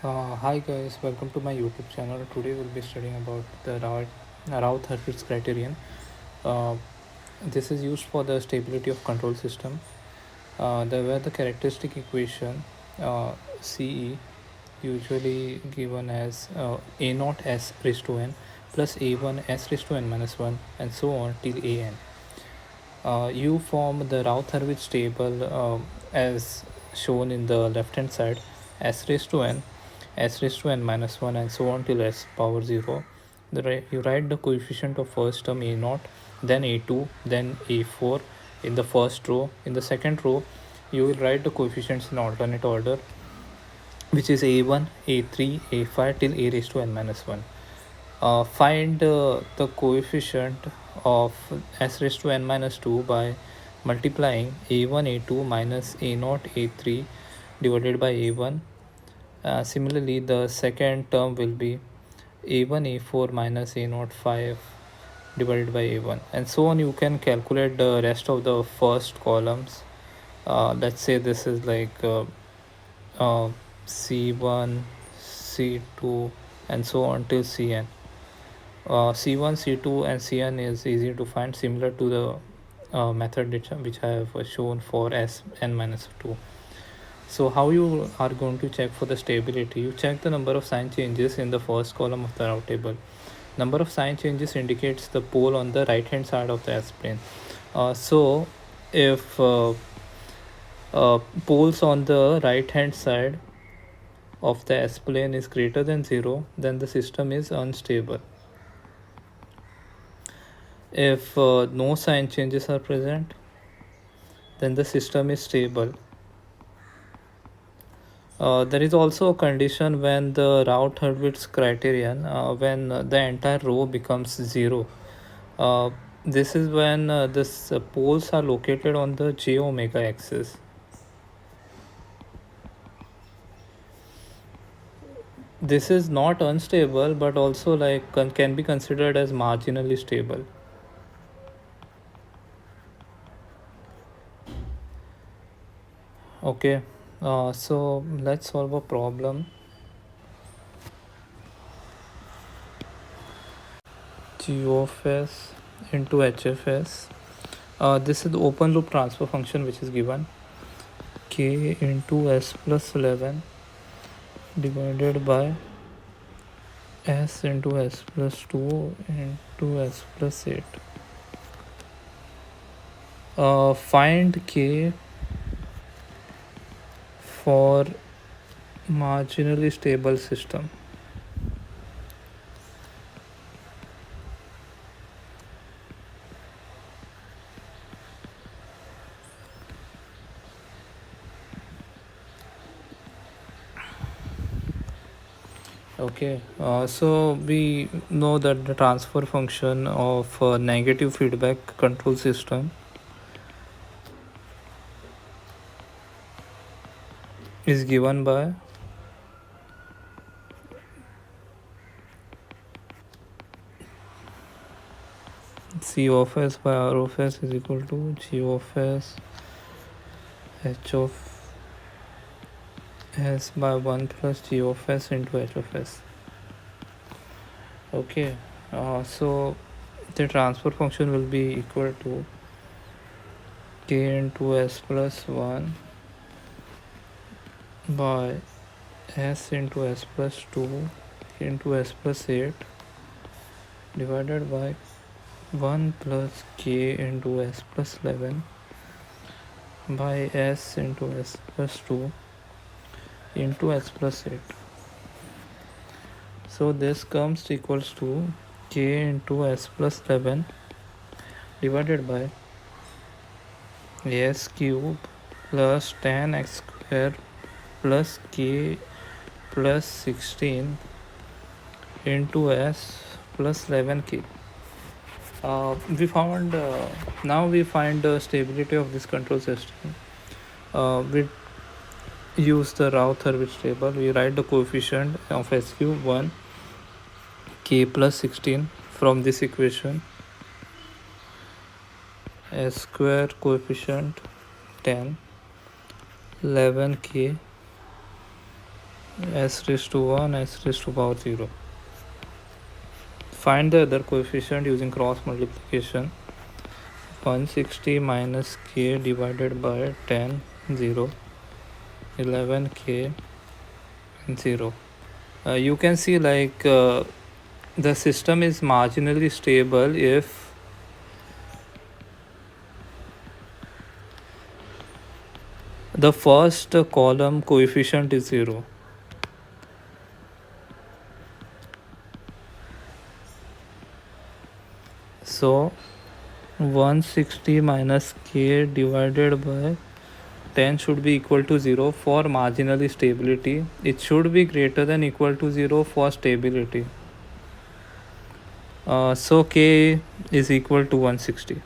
Hi guys, welcome to my YouTube channel. Today we'll be studying about the Routh Hurwitz Criterion. Uh, this is used for the stability of control system. Where the characteristic equation CE usually given as A naught S raised to n plus A1 S raised to n minus 1 and so on till an. You form the Routh Hurwitz table as shown in the left hand side s raised to n, s raised to n minus 1 and so on till s power 0. You write the coefficient of first term a naught, then a2, then a4 in the first row. In the second row, you will write the coefficients in alternate order, which is a1, a3, a5 till a raised to n minus 1. Find the coefficient of s raised to n minus 2 by multiplying a1 a2 minus a0 a3 divided by a1. Similarly, the second term will be a1 a4 minus a0 5 divided by a1 and so on. You can calculate the rest of the first columns. Let's say this is like c1 c2 and so on till cn. C1, C2, and Cn is easy to find, similar to the method which I have shown for Sn minus 2. So how you are going to check for the stability? You check the number of sign changes in the first column of the route table. Number of sign changes indicates the pole on the right hand side of the S-plane. So if poles on the right hand side of the S-plane is greater than 0, then the system is unstable. If no sign changes are present, then the system is stable. There is also a condition when the Routh Hurwitz criterion, when the entire row becomes 0. This is when the poles are located on the j omega axis. This is not unstable, but also like can be considered as marginally stable. Okay, so let's solve a problem. G of s into HFS. This is the open loop transfer function which is given k into s plus 11 divided by s into s plus 2 into s plus 8. Find k for marginally stable system. Okay, so we know that the transfer function of negative feedback control system is given by C of s by R of s is equal to G of s H of s by 1 plus G of s into H of s. Okay, so the transfer function will be equal to k into s plus 1 by s into s plus 2 into s plus 8 divided by 1 plus k into s plus 11 by s into s plus 2 into s plus 8. So this comes equals to k into s plus 11 divided by s cube plus 10x square plus k plus 16 into s plus 11k. We found now we find the stability of this control system. We use the Routh Hurwitz table. We write the coefficient of s cube 1, k plus 16 from this equation, s square coefficient 10, 11k s raised to 1, s raised to power 0. Find the other coefficient using cross multiplication. 160 minus k divided by 10, 0, 11k and 0. You can see the system is marginally stable if the first column coefficient is 0. So 160 minus k divided by 10 should be equal to 0 for marginally stability. It should be greater than equal to 0 for stability. So k is equal to 160.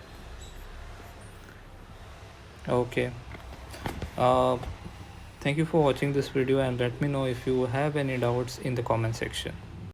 Okay. Thank you for watching this video, and let me know if you have any doubts in the comment section.